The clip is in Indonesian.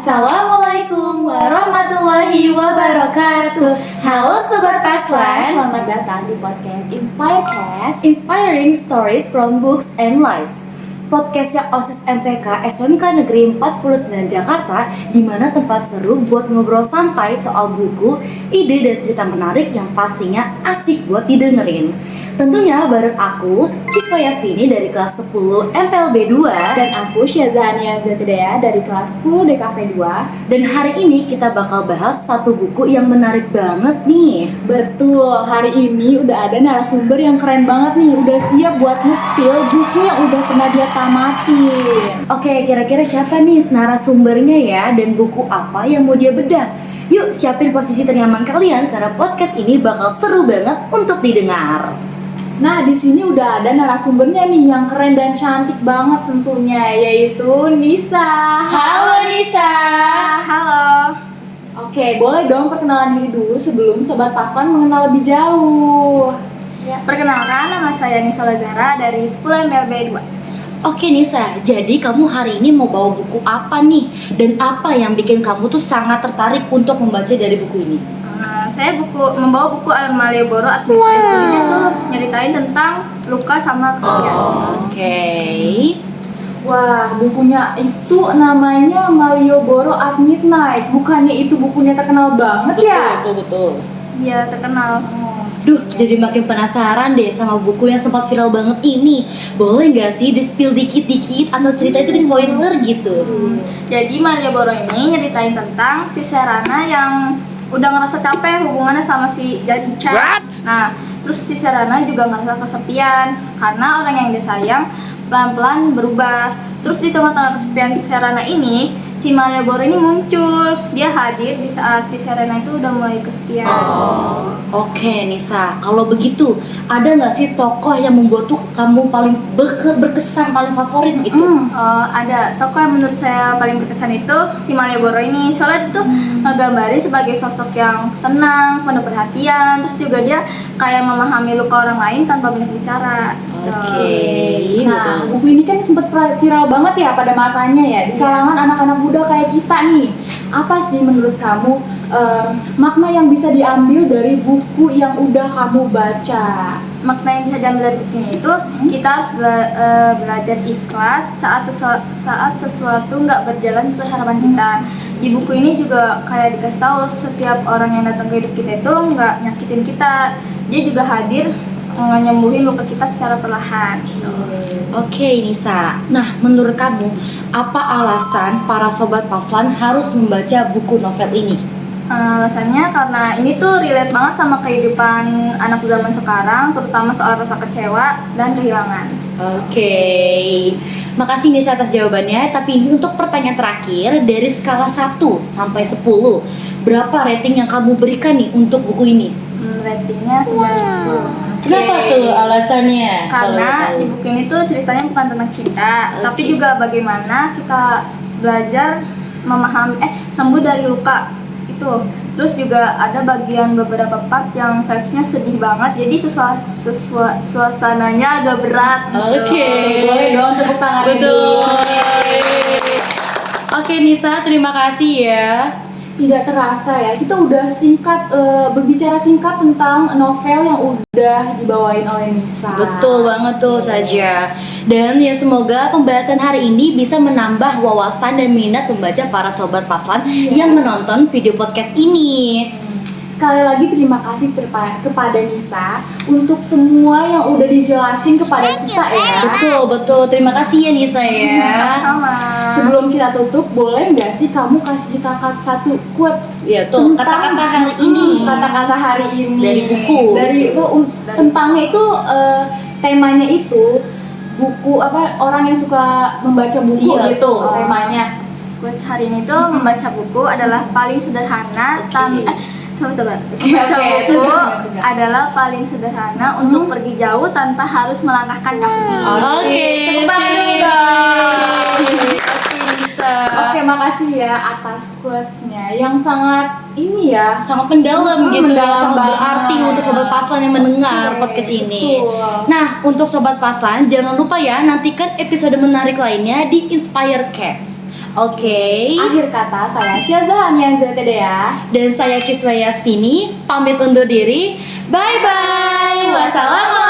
Assalamualaikum warahmatullahi wabarakatuh. Halo Sobat Paslan, Selamat datang di podcast Inspirecast, Inspiring Stories from Books and Lives. Podcastnya OSIS MPK SMK Negeri 49 Jakarta, di mana tempat seru buat ngobrol santai soal buku, ide dan cerita menarik yang pastinya asik buat didengerin. Tentunya bareng aku, Kiswa Yasmini dari kelas 10 MPLB 2 dan aku Syazania Zatidea dari kelas 10 DKV 2. Dan hari ini kita bakal bahas satu buku yang menarik banget nih. Betul, hari ini udah ada narasumber yang keren banget nih, udah siap buat nge-spill buku yang udah pernah dia tamatin. Oke, kira-kira siapa nih narasumbernya ya, dan buku apa yang mau dia bedah? Yuk siapin posisi ternyaman kalian karena podcast ini bakal seru banget untuk didengar. Nah, di sini udah ada narasumbernya nih yang keren dan cantik banget tentunya, yaitu Nisa. Halo Nisa. Halo. Oke, boleh dong perkenalan diri dulu sebelum Sobat Paslan mengenal lebih jauh. Ya, perkenalkan, nama saya Nisa Lazara dari 10 MPLB 2. Oke Nisa, jadi kamu hari ini mau bawa buku apa nih? Dan apa yang bikin kamu tuh sangat tertarik untuk membaca dari buku ini? Saya membawa buku Malioboro Administratif. Ini tuh nyeritain tentang luka sama kesepian. Oke. Wah, bukunya itu namanya Malioboro at Midnight. Bukannya itu bukunya terkenal banget ya? Betul. Iya, terkenal. Duh, jadi makin penasaran deh sama buku yang sempat viral banget ini. Boleh nggak sih di-spill dikit-dikit atau cerita itu di spoiler gitu? Jadi Malioboro ini nyeritain tentang si Serana yang udah ngerasa capek hubungannya sama si Jadica. Nah, terus si Serana juga ngerasa kesepian karena orang yang dia sayang pelan-pelan berubah. Terus di tengah-tengah kesepian si Serana ini, si Malioboro ini muncul. Dia hadir di saat si Serana itu udah mulai kesepian. Oke Nisa, kalau begitu ada nggak sih tokoh yang membuat tuh kamu paling berkesan, paling favorit gitu? Ada tokoh yang menurut saya paling berkesan itu si Malioboro ini. Soalnya itu ngegambarin sebagai sosok yang tenang, penuh perhatian. Terus juga dia kayak memahami luka orang lain tanpa banyak bicara. Oke. Nah, buku ini kan sempat viral banget ya pada masanya ya di kalangan anak-anak muda kayak kita nih. Apa sih menurut kamu makna yang bisa diambil dari buku yang udah kamu baca? Makna yang bisa diambil dari bukunya itu kita harus belajar ikhlas saat sesuatu nggak berjalan sesuai harapan kita. Di buku ini juga kayak dikasih tahu setiap orang yang datang ke hidup kita itu nggak nyakitin kita. Dia juga hadir nyembuhin luka kita secara perlahan gitu. Oke Nisa, nah menurut kamu apa alasan para Sobat Paslan harus membaca buku novel ini? Alasannya karena ini tuh relate banget sama kehidupan anak zaman sekarang, terutama soal rasa kecewa dan kehilangan. Oke, makasih Nisa atas jawabannya. Tapi untuk pertanyaan terakhir, dari skala 1 sampai 10, berapa rating yang kamu berikan nih untuk buku ini? Ratingnya 9/10. Kenapa tuh alasannya? Karena di buku ini tuh ceritanya bukan tentang cinta, tapi juga bagaimana kita belajar sembuh dari luka itu. Terus juga ada bagian beberapa part yang vibes-nya sedih banget, jadi suasananya agak berat. Oke, Boleh dong tepuk tangan betul. Oke Nisa, terima kasih ya. Tidak terasa ya, kita udah berbicara singkat tentang novel yang udah dibawain oleh Nisa. Betul banget tuh saja. Dan ya semoga pembahasan hari ini bisa menambah wawasan dan minat membaca para Sobat Paslan yang menonton video podcast ini. Sekali lagi terima kasih kepada Nisa untuk semua yang udah dijelasin kepada kita ya. Betul. Terima kasih ya Nisa ya. Sama. Sebelum kita tutup, boleh nggak sih kamu kasih kita satu quotes Ya tuh, kata-kata hari ini. Kata-kata hari ini Dari buku. Tentangnya itu temanya itu buku orang yang suka membaca buku Iya, gitu betul. temanya. Buat hari ini tuh membaca buku adalah paling sederhana. Sahabat-sahabat, membaca Oke. buku adalah paling sederhana untuk pergi jauh tanpa harus melangkahkan kaki. Oke, Tepuk tangan dulu sip. dong. Nisa. Oke, makasih ya atas quotes-nya yang sangat sangat mendalam gitu, mendalam sangat banget. berarti untuk Sobat Paslan yang mendengar podcast ini. Betul. Nah, untuk Sobat Paslan jangan lupa ya nantikan episode menarik lainnya di Inspirecast. Oke. Akhir kata saya Syazah Anian ZTD ya. Dan saya Kiswaya Yasvini, pamit undur diri. Bye bye. Wassalamualaikum.